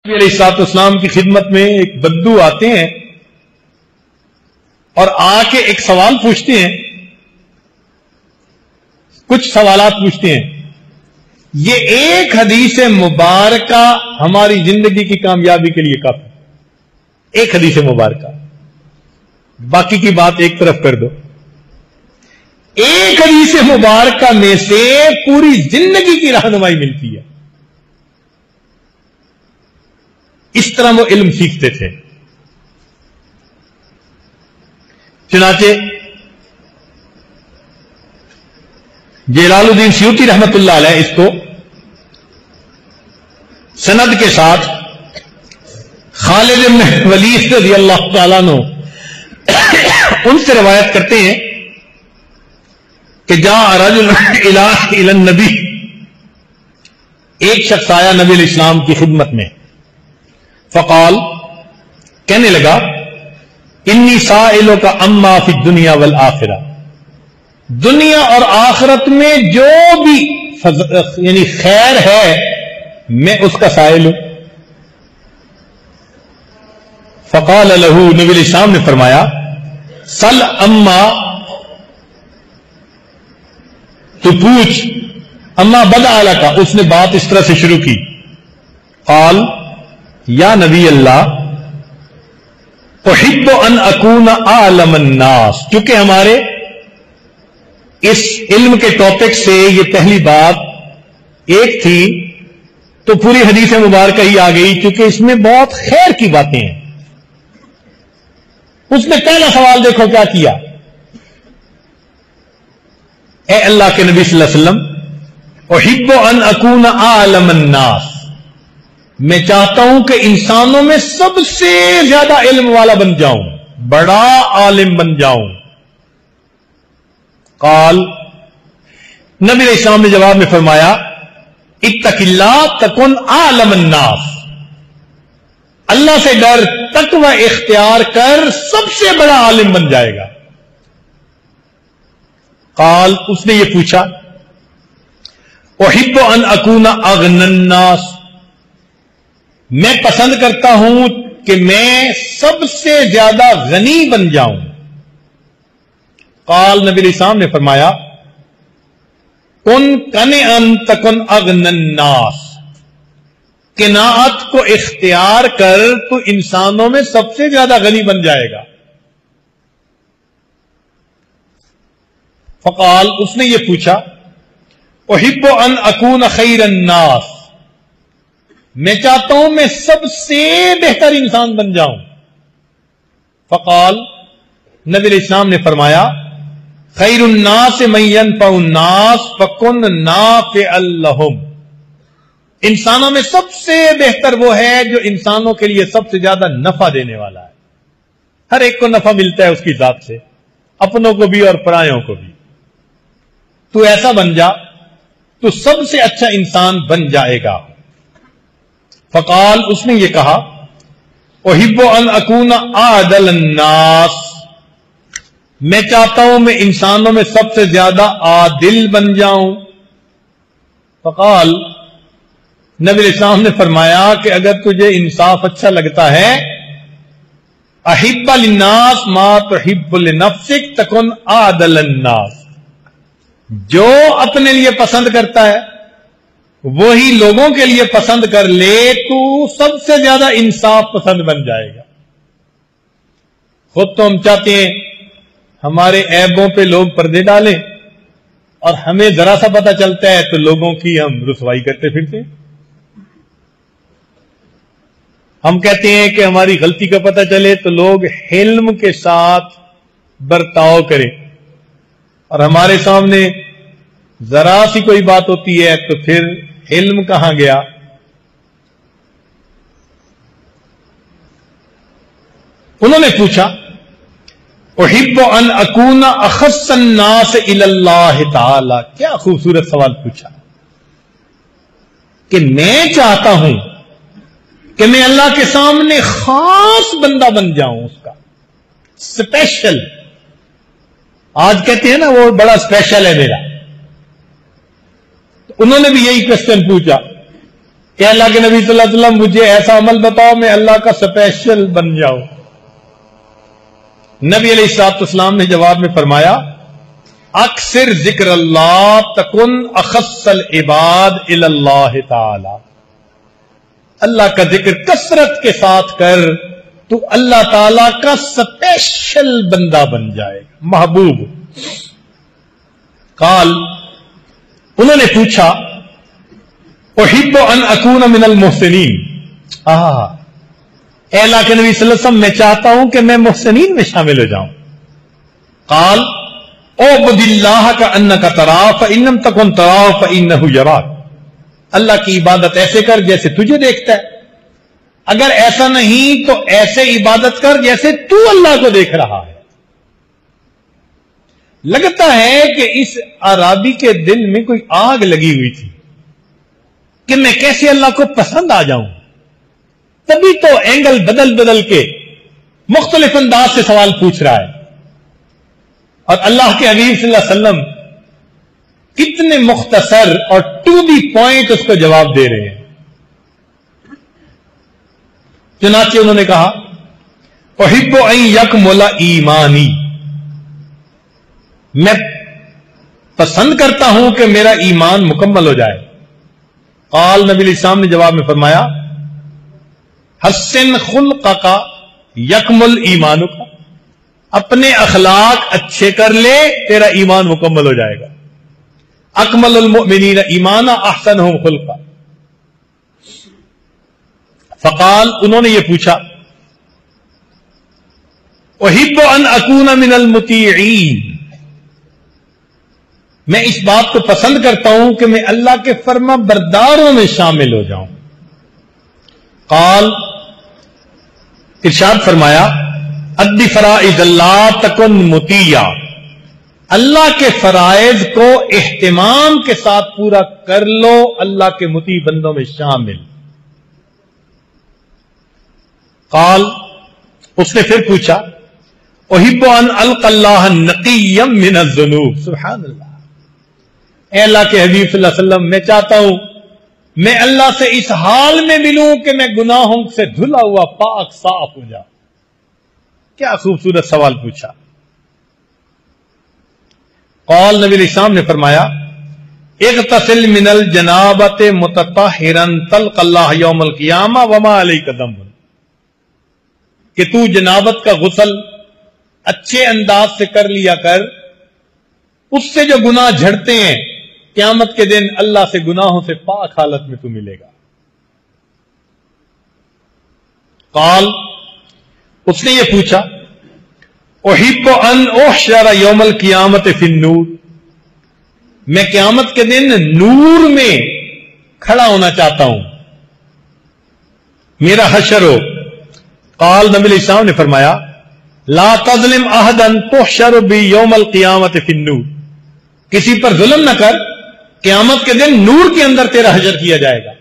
نبی علیہ الصلوۃ والسلام کی خدمت میں ایک بدو آتے ہیں اور آ کے ایک سوال پوچھتے ہیں، کچھ سوالات پوچھتے ہیں۔ یہ ایک حدیث مبارکہ ہماری زندگی کی کامیابی کے لیے کافی، ایک حدیث مبارکہ، باقی کی بات ایک طرف کر دو۔ ایک حدیث مبارکہ میں سے پوری زندگی کی رہنمائی ملتی ہے۔ اس طرح وہ علم سیکھتے تھے۔ چنانچہ جلال الدین سیوطی رحمت اللہ علیہ اس کو سند کے ساتھ خالد بن ولید رضی اللہ تعالیٰ عنہ ان سے روایت کرتے ہیں کہ جاء رجل الی النبی، ایک شخص آیا نبی علیہ السلام کی خدمت میں، فقال، کہنے لگا، انی سائلک اما فی الدنیا والآخرہ، دنیا اور آخرت میں جو بھی یعنی خیر ہے میں اس کا سائل ہوں۔ فقال له، نبی علیہ السلام نے فرمایا، سل اما، تو پوچھ، اما بدأ لک، اس نے بات اس طرح سے شروع کی، قال، یا نبی اللہ، احب ان اکون اعلم الناس، کیونکہ ہمارے اس علم کے ٹاپک سے یہ پہلی بات ایک تھی تو پوری حدیث مبارکہ ہی آ گئی، کیونکہ اس میں بہت خیر کی باتیں ہیں۔ اس نے پہلا سوال دیکھو کیا کیا، اے اللہ کے نبی صلی اللہ علیہ وسلم، احب ان اکون اعلم الناس، میں چاہتا ہوں کہ انسانوں میں سب سے زیادہ علم والا بن جاؤں، بڑا عالم بن جاؤں۔ قال، نبی علیہ السلام نے جواب میں فرمایا، اتق اللہ تکن اعلم الناس، اللہ سے ڈر، تقوی اختیار کر، سب سے بڑا عالم بن جائے گا۔ قال، اس نے یہ پوچھا، احب ان اکون اغنی الناس، میں پسند کرتا ہوں کہ میں سب سے زیادہ غنی بن جاؤں۔ قال، نبی علیہ السلام نے فرمایا، کن قنعا تکن اغنی الناس، قناعت کو اختیار کر تو انسانوں میں سب سے زیادہ غنی بن جائے گا۔ فقال، اس نے یہ پوچھا، احب ان اکون خیر الناس، میں چاہتا ہوں میں سب سے بہتر انسان بن جاؤں۔ فقال، نبی علیہ السلام نے فرمایا، خیر الناس من ينفع الناس فکن نافعا لهم، انسانوں میں سب سے بہتر وہ ہے جو انسانوں کے لیے سب سے زیادہ نفع دینے والا ہے۔ ہر ایک کو نفع ملتا ہے اس کی ذات سے، اپنوں کو بھی اور پرایوں کو بھی۔ تو ایسا بن جا تو سب سے اچھا انسان بن جائے گا۔ فقال، اس نے یہ کہا، احب ان اکون اعدل الناس، میں چاہتا ہوں میں انسانوں میں سب سے زیادہ عادل بن جاؤں۔ فقال، نبی علیہ السلام نے فرمایا کہ اگر تجھے انصاف اچھا لگتا ہے، احب للناس ما تحب لنفسک تکن اعدل الناس، جو اپنے لیے پسند کرتا ہے وہی لوگوں کے لیے پسند کر لے تو سب سے زیادہ انصاف پسند بن جائے گا۔ خود تو ہم چاہتے ہیں ہمارے عیبوں پہ لوگ پردے ڈالیں، اور ہمیں ذرا سا پتہ چلتا ہے تو لوگوں کی ہم رسوائی کرتے پھرتے ہیں۔ ہم کہتے ہیں کہ ہماری غلطی کا پتہ چلے تو لوگ حلم کے ساتھ برتاؤ کریں، اور ہمارے سامنے ذرا سی کوئی بات ہوتی ہے تو پھر علم کہاں گیا۔ انہوں نے پوچھا، احب ان اکون اخص الناس الی اللہ تعالی، کیا خوبصورت سوال پوچھا کہ میں چاہتا ہوں کہ میں اللہ کے سامنے خاص بندہ بن جاؤں، اس کا اسپیشل۔ آج کہتے ہیں نا وہ بڑا اسپیشل ہے میرا، انہوں نے بھی یہی کوشچن پوچھا کہ اللہ کے نبی صلی اللہ علیہ وسلم مجھے ایسا عمل بتاؤ میں اللہ کا اسپیشل بن جاؤں. نبی علیہ الصلوۃ والسلام نے جواب میں فرمایا اکثر ذکر اللہ تکن اخص العباد الی اللہ تعالی. اللہ کا ذکر کثرت کے ساتھ کر تو اللہ تعالی کا اسپیشل بندہ بن جائے گا, محبوب. قال, انہوں نے پوچھا احب ان اکون من المحسنین. اے اللہ کے نبی صلی اللہ علیہ وسلم میں چاہتا ہوں کہ میں محسنین میں شامل ہو جاؤں. قال اعبد اللہ کانک تراہ فان لم تکن تراہ فانہ یراک. اللہ کی عبادت ایسے کر جیسے تجھے دیکھتا ہے, اگر ایسا نہیں تو ایسے عبادت کر جیسے تو اللہ کو دیکھ رہا ہے. لگتا ہے کہ اس اعرابی کے دل میں کوئی آگ لگی ہوئی تھی کہ میں کیسے اللہ کو پسند آ جاؤں. تبھی تو اینگل بدل بدل کے مختلف انداز سے سوال پوچھ رہا ہے. اور اللہ کے حبیب صلی اللہ علیہ وسلم کتنے مختصر اور ٹو دی پوائنٹ اس کو جواب دے رہے ہیں. چنانچہ انہوں نے کہا احب ان یکمل ایمانی, میں پسند کرتا ہوں کہ میرا ایمان مکمل ہو جائے. قال, نبی علیہ السلام نے جواب میں فرمایا حسن خلقک یکمل ایمانک. اپنے اخلاق اچھے کر لے تیرا ایمان مکمل ہو جائے گا. اکمل المؤمنین ایمانا احسنہم خلقا. فقال, انہوں نے یہ پوچھا احب ان اکون من المطیعین, میں اس بات کو پسند کرتا ہوں کہ میں اللہ کے فرما برداروں میں شامل ہو جاؤں. قال, ارشاد فرمایا ادی فرائض اللہ تکن مطیع. اللہ کے فرائض کو اہتمام کے ساتھ پورا کر لو, اللہ کے مطیع بندوں میں شامل. قال, اس نے پھر پوچھا احب ان القى اللہ نقیا من الذنوب. سبحان اللہ. اے اللہ کے حبیب صلی اللہ علیہ وسلم, میں چاہتا ہوں میں اللہ سے اس حال میں ملوں کہ میں گناہوں سے دھلا ہوا پاک صاف ہو جاؤں. کیا خوبصورت سوال پوچھا. قال, نبی علیہ السلام نے فرمایا اغتسل من الجنابۃ متطہرا تلق اللہ یوم القیامہ وما علیک ذنب. کہ تو جنابت کا غسل اچھے انداز سے کر لیا کر, اس سے جو گناہ جھڑتے ہیں قیامت کے دن اللہ سے گناہوں سے پاک حالت میں تو ملے گا. قال, اس نے یہ پوچھا احب ان احشر یوم القیامت فی النور. میں قیامت کے دن نور میں کھڑا ہونا چاہتا ہوں, میرا حشر ہو. قال, نبی علیہ السلام نے فرمایا لا تظلم احدا تحشر بیوم القیامت فی النور. کسی پر ظلم نہ کر, قیامت کے دن نور کے اندر تیرا حشر کیا جائے گا.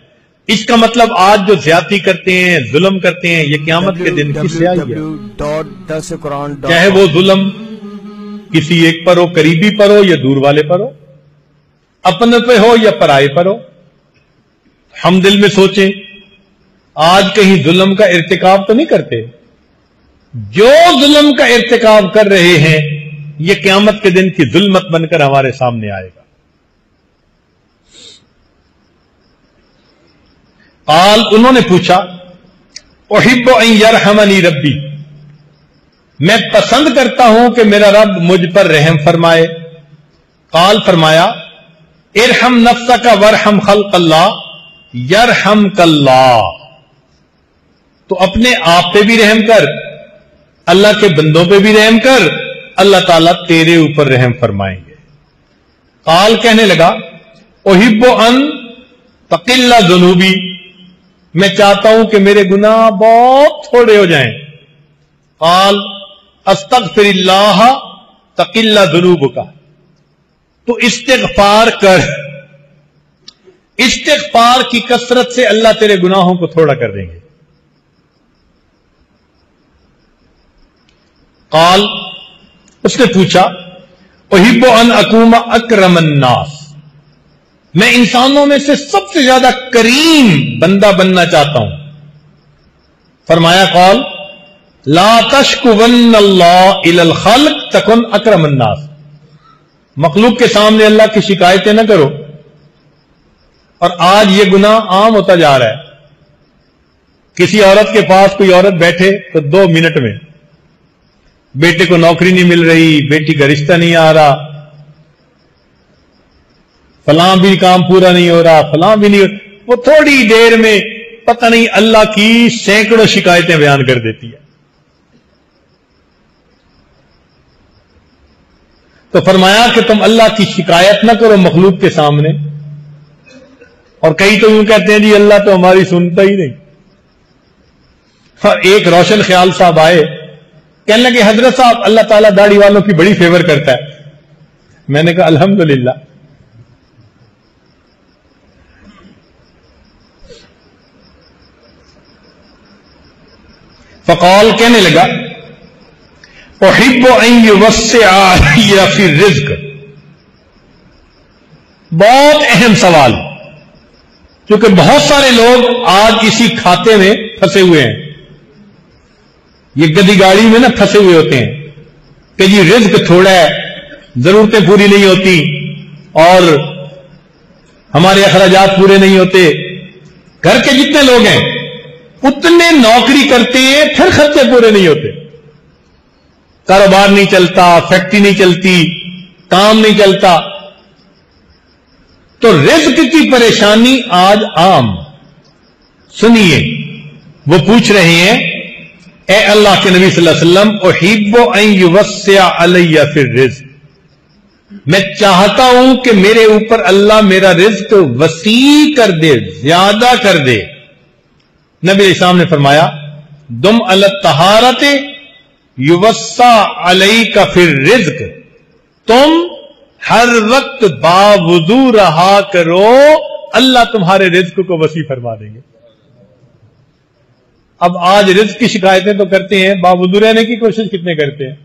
اس کا مطلب آج جو زیادتی کرتے ہیں, ظلم کرتے ہیں, یہ قیامت کے دن کس سے آئی ہے. چاہے وہ ظلم کسی ایک پر ہو, قریبی پر ہو یا دور والے پر ہو, اپنے پہ ہو یا پرائے پر ہو. ہم دل میں سوچیں آج کہیں ظلم کا ارتکاب تو نہیں کرتے. جو ظلم کا ارتکاب کر رہے ہیں یہ قیامت کے دن کی ظلمت بن کر ہمارے سامنے آئے گا. قال, انہوں نے پوچھا احب ان یرحمنی ربی. میں پسند کرتا ہوں کہ میرا رب مجھ پر رحم فرمائے. قال, فرمایا ارحم نفسک وارحم خلق اللہ یرحمک اللہ. تو اپنے آپ پہ بھی رحم کر, اللہ کے بندوں پہ بھی رحم کر, اللہ تعالیٰ تیرے اوپر رحم فرمائیں گے. قال, کہنے لگا احب ان تقل ذنوبی. میں چاہتا ہوں کہ میرے گناہ بہت تھوڑے ہو جائیں. قال استغفر اللہ تقل ذنوبک. تو استغفار کر, استغفار کی کثرت سے اللہ تیرے گناہوں کو تھوڑا کر دیں گے. قال, اس نے پوچھا احب ان اکون اکرم الناس. میں انسانوں میں سے سب سے زیادہ کریم بندہ بننا چاہتا ہوں. فرمایا قال لا تشکون اللہ الی الخلق تکن اکرم الناس. مخلوق کے سامنے اللہ کی شکایتیں نہ کرو. اور آج یہ گناہ عام ہوتا جا رہا ہے. کسی عورت کے پاس کوئی عورت بیٹھے تو 2 منٹ میں بیٹے کو نوکری نہیں مل رہی, بیٹی کا رشتہ نہیں آ رہا, فلاں بھی کام پورا نہیں ہو رہا, فلاں بھی نہیں ہو رہا. وہ تھوڑی دیر میں پتہ نہیں اللہ کی سینکڑوں شکایتیں بیان کر دیتی ہے. تو فرمایا کہ تم اللہ کی شکایت نہ کرو مخلوق کے سامنے. اور کئی تو یوں کہتے ہیں جی اللہ تو ہماری سنتا ہی نہیں. اور ایک روشن خیال صاحب آئے, کہنے لگے حضرت صاحب اللہ تعالیٰ داڑھی والوں کی بڑی فیور کرتا ہے. میں نے کہا الحمدللہ. فقال کہنے لگا احب ان یوسع علی فی الرزق. بہت اہم سوال, کیونکہ بہت سارے لوگ آج اسی کھاتے میں پھنسے ہوئے ہیں. یہ گدی گاڑی میں نا پھنسے ہوئے ہوتے ہیں کہ جی رزق تھوڑا ہے, ضرورتیں پوری نہیں ہوتی, اور ہمارے اخراجات پورے نہیں ہوتے. گھر کے جتنے لوگ ہیں اتنے نوکری کرتے ہیں, پھر خرچے پورے نہیں ہوتے, کاروبار نہیں چلتا, فیکٹری نہیں چلتی, کام نہیں چلتا. تو رزق کی پریشانی آج عام. سنیے, وہ پوچھ رہے ہیں اے اللہ کے نبی صلی اللہ علیہ وسلم احب ان یوسع علی فی الرزق. میں چاہتا ہوں کہ میرے اوپر اللہ میرا رزق وسیع کر دے, زیادہ کر دے. نبی علیہ السلام نے فرمایا دم علی الطہارۃ یوسع علیک فی الرزق. تم ہر وقت باوضو رہا کرو, اللہ تمہارے رزق کو وسیع فرما دیں گے. اب آج رزق کی شکایتیں تو کرتے ہیں, باوضو رہنے کی کوشش کتنے کرتے ہیں.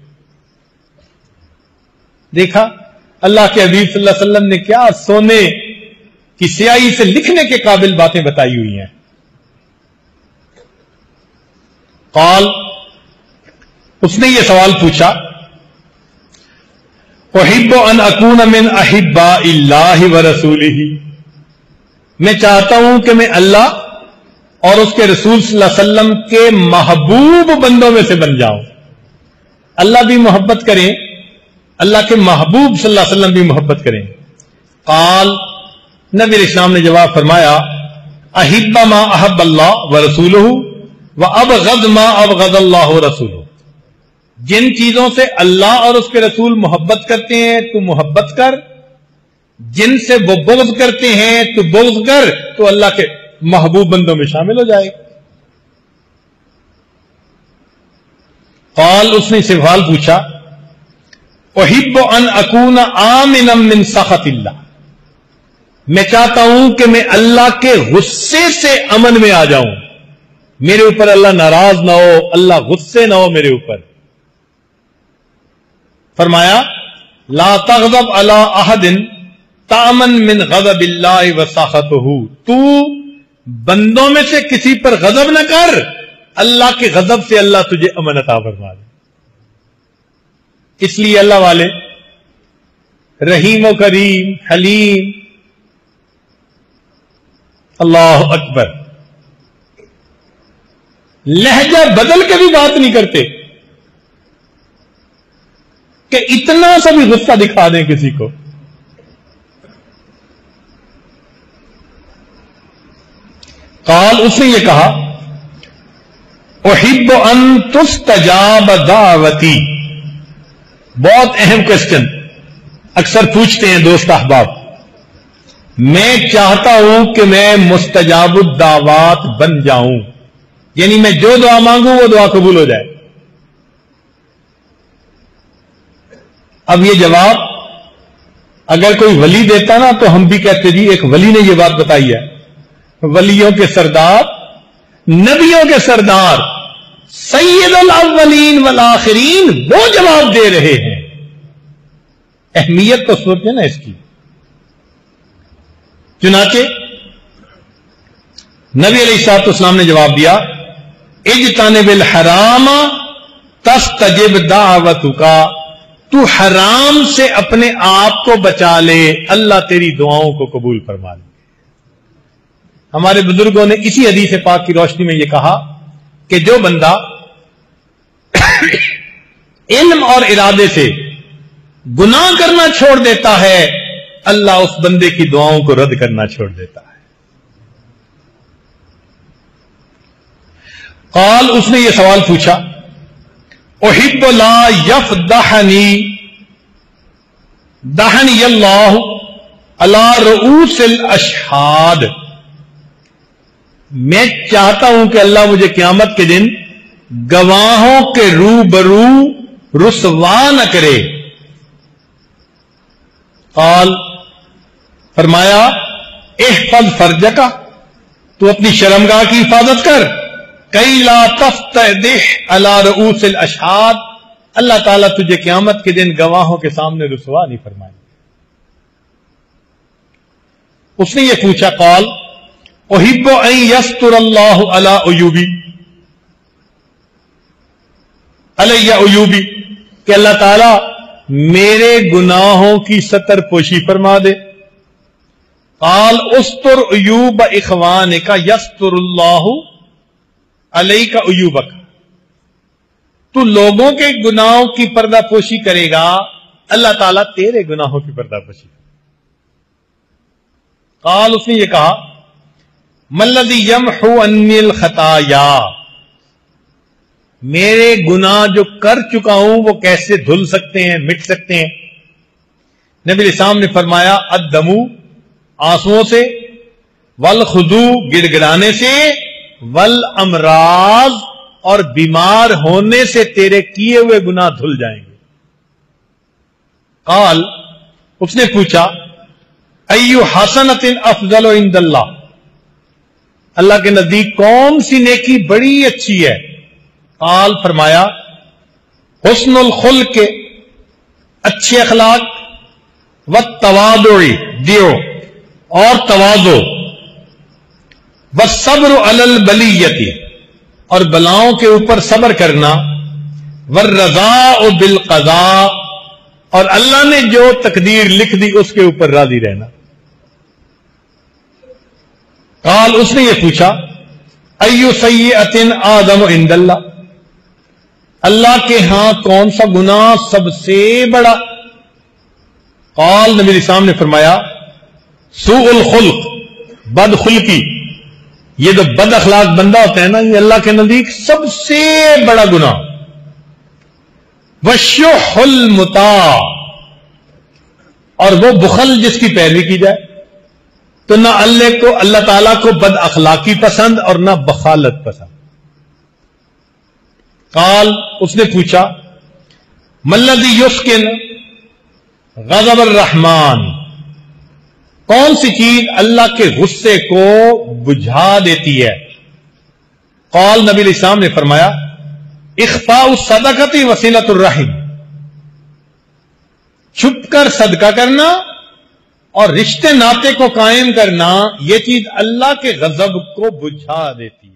دیکھا اللہ کے حبیب صلی اللہ علیہ وسلم نے کیا سونے کی سیاہی سے لکھنے کے قابل باتیں بتائی ہوئی ہیں. قال, اس نے یہ سوال پوچھا احب ان اکون من احباء اللہ ورسولہ. میں چاہتا ہوں کہ میں اللہ اور اس کے رسول صلی اللہ علیہ وسلم کے محبوب بندوں میں سے بن جاؤں. اللہ بھی محبت کریں, اللہ کے محبوب صلی اللہ علیہ وسلم بھی محبت کریں. قال, نبی علیہ السلام نے جواب فرمایا احب ما احب اللہ ورسولہ وابغض ما ابغض اللہ ورسولہ. جن چیزوں سے اللہ اور اس کے رسول محبت کرتے ہیں تو محبت کر, جن سے وہ بغض کرتے ہیں تو بغض کر, تو اللہ کے محبوب بندوں میں شامل ہو جائے. قال, اس نے سوال پوچھا احب ان اکون آمنا من سخط اللہ. میں چاہتا ہوں کہ میں اللہ کے غصے سے امن میں آ جاؤں, میرے اوپر اللہ ناراض نہ ہو, اللہ غصے نہ ہو میرے اوپر. فرمایا لا تغضب علی احد تامن من غضب اللہ وسخطہ. تو بندوں میں سے کسی پر غضب نہ کر, اللہ کے غضب سے اللہ تجھے امن عطا فرما دے. اس لیے اللہ والے رحیم و کریم, حلیم, اللہ اکبر, لہجہ بدل کے بھی بات نہیں کرتے کہ اتنا سا بھی غصہ دکھا دیں کسی کو. قال, اس نے یہ کہا احب ان تستجاب دعوتی. بہت اہم کوشچن اکثر پوچھتے ہیں دوست احباب. میں چاہتا ہوں کہ میں مستجاب الدعوات بن جاؤں, یعنی میں جو دعا مانگوں وہ دعا قبول ہو جائے. اب یہ جواب اگر کوئی ولی دیتا نا تو ہم بھی کہتے جی ایک ولی نے یہ بات بتائی ہے. ولیوں کے سردار, نبیوں کے سردار, سید الاولین والآخرین وہ جواب دے رہے ہیں. اہمیت تو سوچیں نا اس کی. چنانچہ نبی علیہ الصلوۃ والسلام نے جواب دیا اجتنب الحرام تستجب دعوتک، تو حرام سے اپنے آپ کو بچا لے، اللہ تیری دعاؤں کو قبول فرما لے۔ ہمارے بزرگوں نے اسی حدیث پاک کی روشنی میں یہ کہا کہ جو بندہ علم اور ارادے سے گناہ کرنا چھوڑ دیتا ہے، اللہ اس بندے کی دعاؤں کو رد کرنا چھوڑ دیتا ہے۔ قال، اس نے یہ سوال پوچھا احب لا یفضحنی دحنی اللہ علی رؤوس الاشہاد، میں چاہتا ہوں کہ اللہ مجھے قیامت کے دن گواہوں کے روبرو رسوا نہ کرے۔ قال، فرمایا احفظ فرجک، تو اپنی شرمگاہ کی حفاظت کر، کئی لا تفتضح علی رؤوس الاشہاد، اللہ تعالیٰ تجھے قیامت کے دن گواہوں کے سامنے رسوا نہیں فرمائے۔ اس نے یہ پوچھا قال احب ان یستر اللہ علی عیوبی علی عیوبی، کہ اللہ تعالیٰ میرے گناہوں کی ستر پوشی فرما دے۔ قال استر عیوب اخوانک یستر اللہ علیک عیوبک، تو لوگوں کے گناہوں کی پردہ پوشی کرے گا، اللہ تعالیٰ تیرے گناہوں کی پردہ پوشی۔ قال، اس نے یہ کہا مَالَّذِي يَمْحُو عَنِّي الْخَطَايَا، میرے گناہ جو کر چکا ہوں وہ کیسے دھل سکتے ہیں، مٹ سکتے ہیں؟ نبی علیہ السلام نے فرمایا الدمو، آنسوؤں سے، والخدو، گڑ گڑانے سے، والامراض، اور بیمار ہونے سے تیرے کیے ہوئے گناہ دھل جائیں گے۔ قال، اس نے پوچھا ایو حسنۃ افضل عند اللہ، اللہ کے نزدیک کون سی نیکی بڑی اچھی ہے؟ قال، فرمایا حسن الخلق، اچھے اخلاق، والتواضع، دیو اور تواضع، والصبر علی البلیۃ، اور بلاؤں کے اوپر صبر کرنا، والرضاء بالقضاء، اور اللہ نے جو تقدیر لکھ دی اس کے اوپر راضی رہنا۔ قال، اس نے یہ پوچھا ایو سیئۃ اعظم عند اللہ، اللہ کے ہاں کون سا گناہ سب سے بڑا؟ قال، نبی علیہ السلام نے فرمایا سوء الخلق، بد خلقی، یہ جو بد اخلاق بندہ ہوتا ہے نا، یہ اللہ کے نزدیک سب سے بڑا گناہ۔ وشح المطاع، اور وہ بخل جس کی پیروی کی جائے، تو نہ اللہ تعالیٰ کو بد اخلاقی پسند اور نہ بخالت پسند۔ قال، اس نے پوچھا مَالَّذِي يُسْكِنُ غضب الرحمن، کون سی چیز اللہ کے غصے کو بجھا دیتی ہے؟ قال، نبی علیہ السلام نے فرمایا اخفاء الصدقۃ وصلۃ الرحم، چھپ کر صدقہ کرنا اور رشتے ناطے کو قائم کرنا، یہ چیز اللہ کے غضب کو بجھا دیتی ہے۔